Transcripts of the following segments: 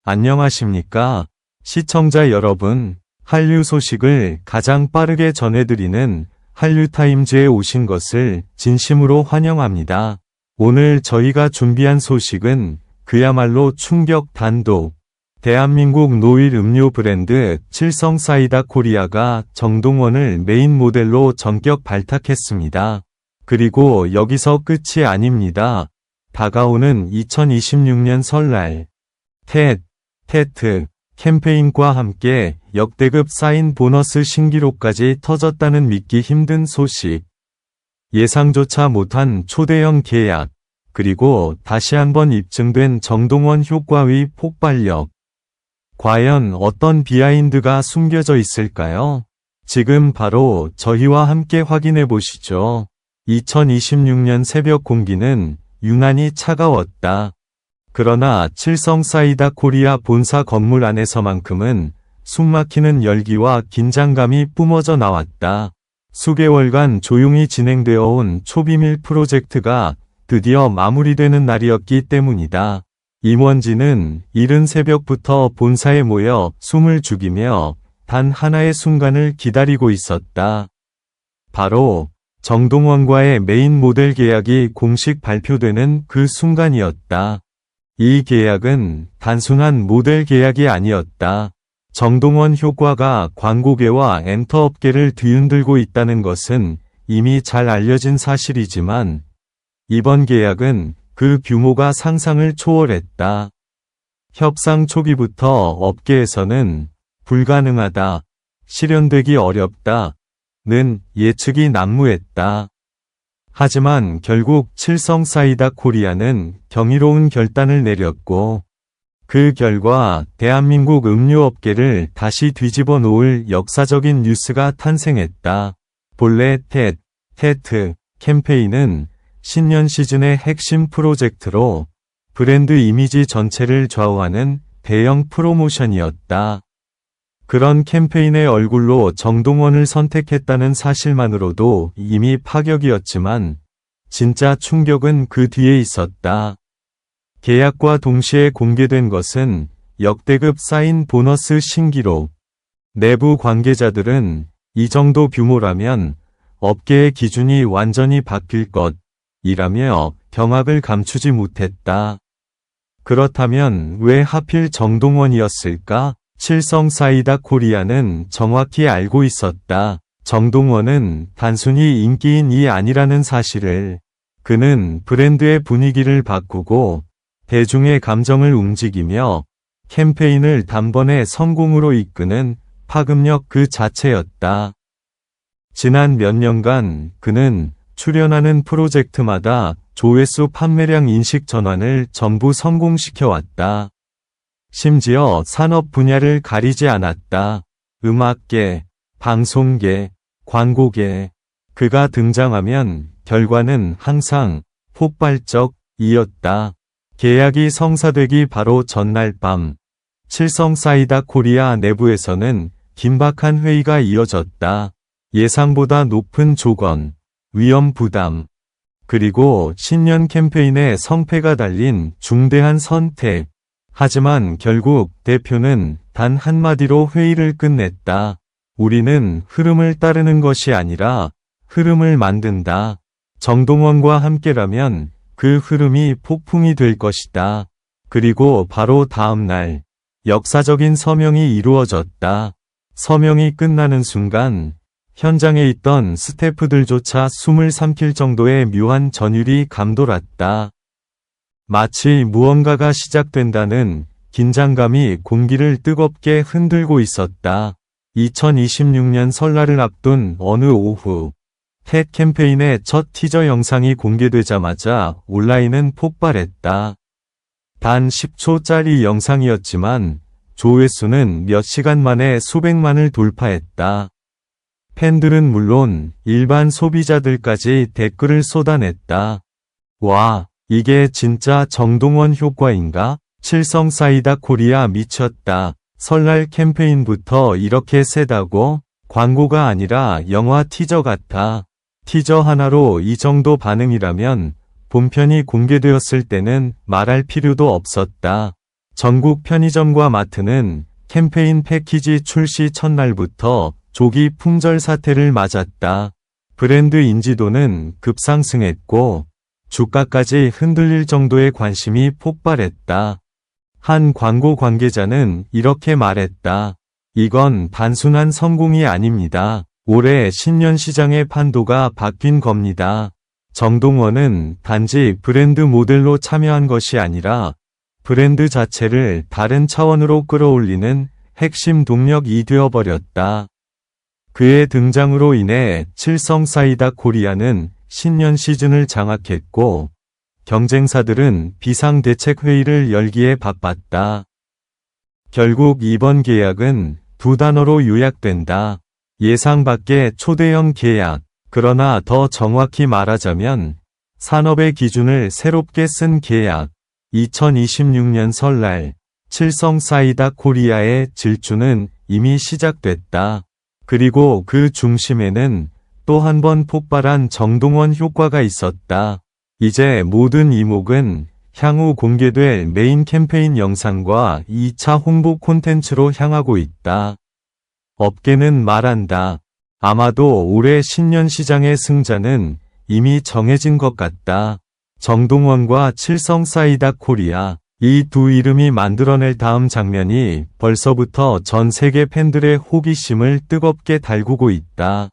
안녕하십니까? 시청자 여러분, 한류 소식을 가장 빠르게 전해드리는 한류타임즈에 오신 것을 진심으로 환영합니다. 오늘 저희가 준비한 소식은 그야말로 충격 단독. 대한민국 노일 음료 브랜드 칠성사이다 코리아가 정동원을 메인 모델로 전격 발탁했습니다. 그리고 여기서 끝이 아닙니다. 다가오는 2026년 설날 테트 캠페인과 함께 역대급 사인 보너스 신기록까지 터졌다는 믿기 힘든 소식. 예상조차 못한 초대형 계약, 그리고 다시 한번 입증된 정동원 효과의 폭발력. 과연 어떤 비하인드가 숨겨져 있을까요? 지금 바로 저희와 함께 확인해 보시죠. 2026년 새벽 공기는 유난히 차가웠다. 그러나 칠성사이다 코리아 본사 건물 안에서만큼은 숨막히는 열기와 긴장감이 뿜어져 나왔다. 수개월간 조용히 진행되어 온 초비밀 프로젝트가 드디어 마무리되는 날이었기 때문이다. 임원진은 이른 새벽부터 본사에 모여 숨을 죽이며 단 하나의 순간을 기다리고 있었다. 바로 정동원과의 메인 모델 계약이 공식 발표되는 그 순간이었다. 이 계약은 단순한 모델 계약이 아니었다. 정동원 효과가 광고계와 엔터업계를 뒤흔들고 있다는 것은 이미 잘 알려진 사실이지만 이번 계약은 그 규모가 상상을 초월했다. 협상 초기부터 업계에서는 불가능하다, 실현되기 어렵다는 예측이 난무했다. 하지만 결국 칠성사이다 코리아는 경이로운 결단을 내렸고 그 결과 대한민국 음료업계를 다시 뒤집어 놓을 역사적인 뉴스가 탄생했다. 본래 테트 캠페인은 신년 시즌의 핵심 프로젝트로 브랜드 이미지 전체를 좌우하는 대형 프로모션이었다. 그런 캠페인의 얼굴로 정동원을 선택했다는 사실만으로도 이미 파격이었지만 진짜 충격은 그 뒤에 있었다. 계약과 동시에 공개된 것은 역대급 사인 보너스 신기록. 내부 관계자들은 이 정도 규모라면 업계의 기준이 완전히 바뀔 것이라며 경악을 감추지 못했다. 그렇다면 왜 하필 정동원이었을까? 칠성사이다 코리아는 정확히 알고 있었다. 정동원은 단순히 인기인이 아니라는 사실을. 그는 브랜드의 분위기를 바꾸고 대중의 감정을 움직이며 캠페인을 단번에 성공으로 이끄는 파급력 그 자체였다. 지난 몇 년간 그는 출연하는 프로젝트마다 조회수 판매량 인식 전환을 전부 성공시켜왔다. 심지어 산업 분야를 가리지 않았다. 음악계, 방송계, 광고계. 그가 등장하면 결과는 항상 폭발적이었다. 계약이 성사되기 바로 전날 밤, 칠성사이다 코리아 내부에서는 긴박한 회의가 이어졌다. 예상보다 높은 조건, 위험 부담, 그리고 신년 캠페인의 성패가 달린 중대한 선택. 하지만 결국 대표는 단 한마디로 회의를 끝냈다. 우리는 흐름을 따르는 것이 아니라 흐름을 만든다. 정동원과 함께라면 그 흐름이 폭풍이 될 것이다. 그리고 바로 다음 날 역사적인 서명이 이루어졌다. 서명이 끝나는 순간 현장에 있던 스태프들조차 숨을 삼킬 정도의 묘한 전율이 감돌았다. 마치 무언가가 시작된다는 긴장감이 공기를 뜨겁게 흔들고 있었다. 2026년 설날을 앞둔 어느 오후, 텟 캠페인의 첫 티저 영상이 공개되자마자 온라인은 폭발했다. 단 10초짜리 영상이었지만 조회수는 몇 시간 만에 수백만을 돌파했다. 팬들은 물론 일반 소비자들까지 댓글을 쏟아냈다. 와, 이게 진짜 정동원 효과인가? 칠성사이다 코리아 미쳤다. 설날 캠페인부터 이렇게 세다고? 광고가 아니라 영화 티저 같아. 티저 하나로 이 정도 반응이라면 본편이 공개되었을 때는 말할 필요도 없었다. 전국 편의점과 마트는 캠페인 패키지 출시 첫날부터 조기 품절 사태를 맞았다. 브랜드 인지도는 급상승했고 주가까지 흔들릴 정도의 관심이 폭발했다. 한 광고 관계자는 이렇게 말했다. 이건 단순한 성공이 아닙니다. 올해 신년 시장의 판도가 바뀐 겁니다. 정동원은 단지 브랜드 모델로 참여한 것이 아니라 브랜드 자체를 다른 차원으로 끌어올리는 핵심 동력이 되어버렸다. 그의 등장으로 인해 칠성사이다 코리아는 신년 시즌을 장악했고 경쟁사들은 비상대책회의를 열기에 바빴다. 결국 이번 계약은 두 단어로 요약된다. 예상 밖의 초대형 계약. 그러나 더 정확히 말하자면 산업의 기준을 새롭게 쓴 계약. 2026년 설날 칠성사이다 코리아의 질주는 이미 시작됐다. 그리고 그 중심에는 또 한 번 폭발한 정동원 효과가 있었다. 이제 모든 이목은 향후 공개될 메인 캠페인 영상과 2차 홍보 콘텐츠로 향하고 있다. 업계는 말한다. 아마도 올해 신년 시장의 승자는 이미 정해진 것 같다. 정동원과 칠성사이다 코리아, 이 두 이름이 만들어낼 다음 장면이 벌써부터 전 세계 팬들의 호기심을 뜨겁게 달구고 있다.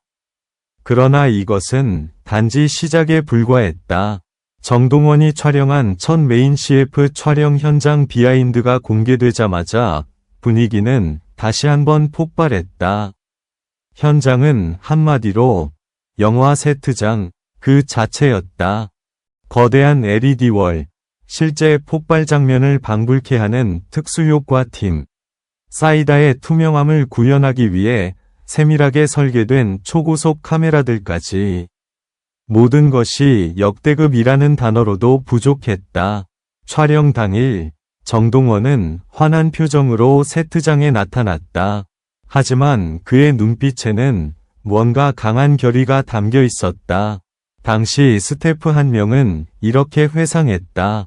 그러나 이것은 단지 시작에 불과했다. 정동원이 촬영한 첫 메인 CF 촬영 현장 비하인드가 공개되자마자 분위기는 다시 한번 폭발했다. 현장은 한마디로 영화 세트장 그 자체였다. 거대한 LED월, 실제 폭발 장면을 방불케 하는 특수효과팀, 사이다의 투명함을 구현하기 위해 세밀하게 설계된 초고속 카메라들까지. 모든 것이 역대급이라는 단어로도 부족했다. 촬영 당일, 정동원은 환한 표정으로 세트장에 나타났다. 하지만 그의 눈빛에는 뭔가 강한 결의가 담겨 있었다. 당시 스태프 한 명은 이렇게 회상했다.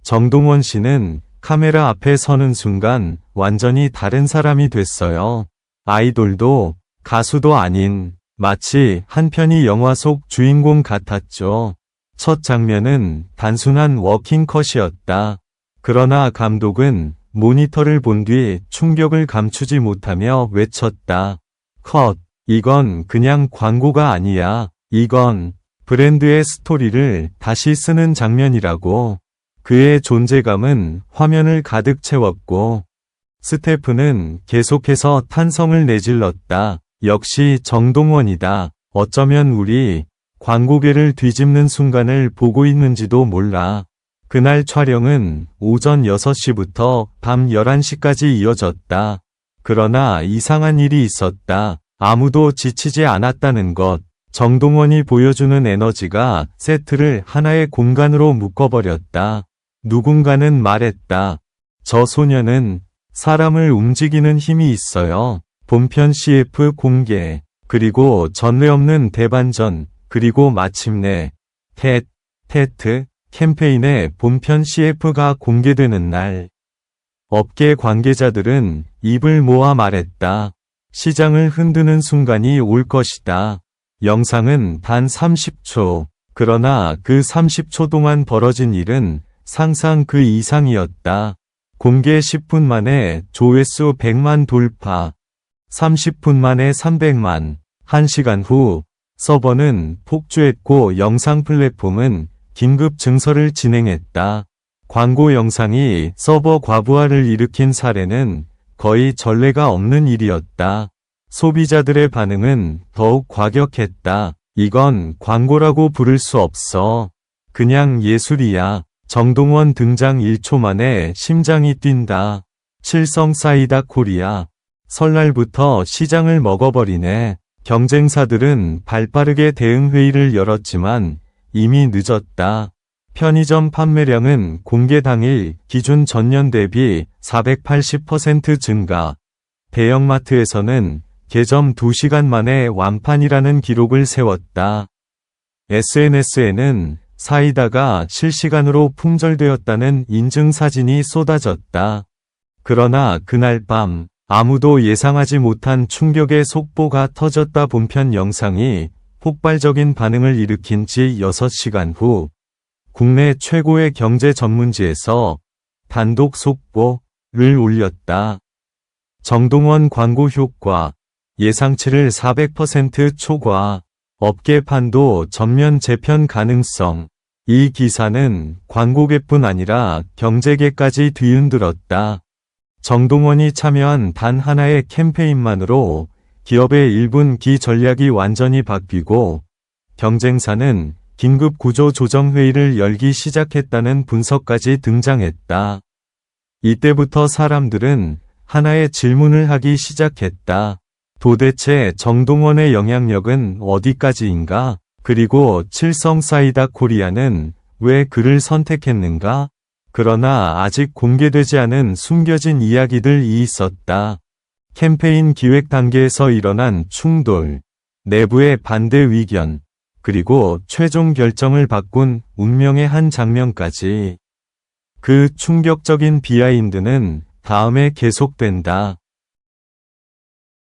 정동원 씨는 카메라 앞에 서는 순간 완전히 다른 사람이 됐어요. 아이돌도 가수도 아닌 마치 한 편의 영화 속 주인공 같았죠. 첫 장면은 단순한 워킹컷이었다. 그러나 감독은 모니터를 본 뒤 충격을 감추지 못하며 외쳤다. 컷. 이건 그냥 광고가 아니야. 이건 브랜드의 스토리를 다시 쓰는 장면이라고. 그의 존재감은 화면을 가득 채웠고 스태프는 계속해서 탄성을 내질렀다. 역시 정동원이다. 어쩌면 우리 광고계를 뒤집는 순간을 보고 있는지도 몰라. 그날 촬영은 오전 6시부터 밤 11시까지 이어졌다. 그러나 이상한 일이 있었다. 아무도 지치지 않았다는 것. 정동원이 보여주는 에너지가 세트를 하나의 공간으로 묶어버렸다. 누군가는 말했다. 저 소녀는 사람을 움직이는 힘이 있어요. 본편 CF 공개, 그리고 전례 없는 대반전, 그리고 마침내 테트 캠페인의 본편 CF가 공개되는 날. 업계 관계자들은 입을 모아 말했다. 시장을 흔드는 순간이 올 것이다. 영상은 단 30초. 그러나 그 30초 동안 벌어진 일은 상상 그 이상이었다. 공개 10분 만에 조회수 100만 돌파. 30분 만에 300만. 1시간 후 서버는 폭주했고 영상 플랫폼은 긴급 증설을 진행했다. 광고 영상이 서버 과부하를 일으킨 사례는 거의 전례가 없는 일이었다. 소비자들의 반응은 더욱 과격했다. 이건 광고라고 부를 수 없어. 그냥 예술이야. 정동원 등장 1초 만에 심장이 뛴다. 칠성사이다 코리아. 설날부터 시장을 먹어버리네. 경쟁사들은 발빠르게 대응회의를 열었지만 이미 늦었다. 편의점 판매량은 공개 당일 기준 전년 대비 480% 증가. 대형마트에서는 개점 2시간 만에 완판이라는 기록을 세웠다. SNS에는 사이다가 실시간으로 품절되었다는 인증 사진이 쏟아졌다. 그러나 그날 밤 아무도 예상하지 못한 충격의 속보가 터졌다. 본편 영상이 폭발적인 반응을 일으킨 지 6시간 후 국내 최고의 경제 전문지에서 단독 속보를 올렸다. 정동원 광고 효과 예상치를 400% 초과, 업계판도 전면 재편 가능성. 이 기사는 광고계뿐 아니라 경제계까지 뒤흔들었다. 정동원이 참여한 단 하나의 캠페인만으로 기업의 1분 기 전략이 완전히 바뀌고 경쟁사는 긴급 구조 조정 회의를 열기 시작했다는 분석까지 등장했다. 이때부터 사람들은 하나의 질문을 하기 시작했다. 도대체 정동원의 영향력은 어디까지인가? 그리고 칠성사이다 코리아는 왜 그를 선택했는가? 그러나 아직 공개되지 않은 숨겨진 이야기들이 있었다. 캠페인 기획 단계에서 일어난 충돌, 내부의 반대 의견, 그리고 최종 결정을 바꾼 운명의 한 장면까지. 그 충격적인 비하인드는 다음에 계속된다.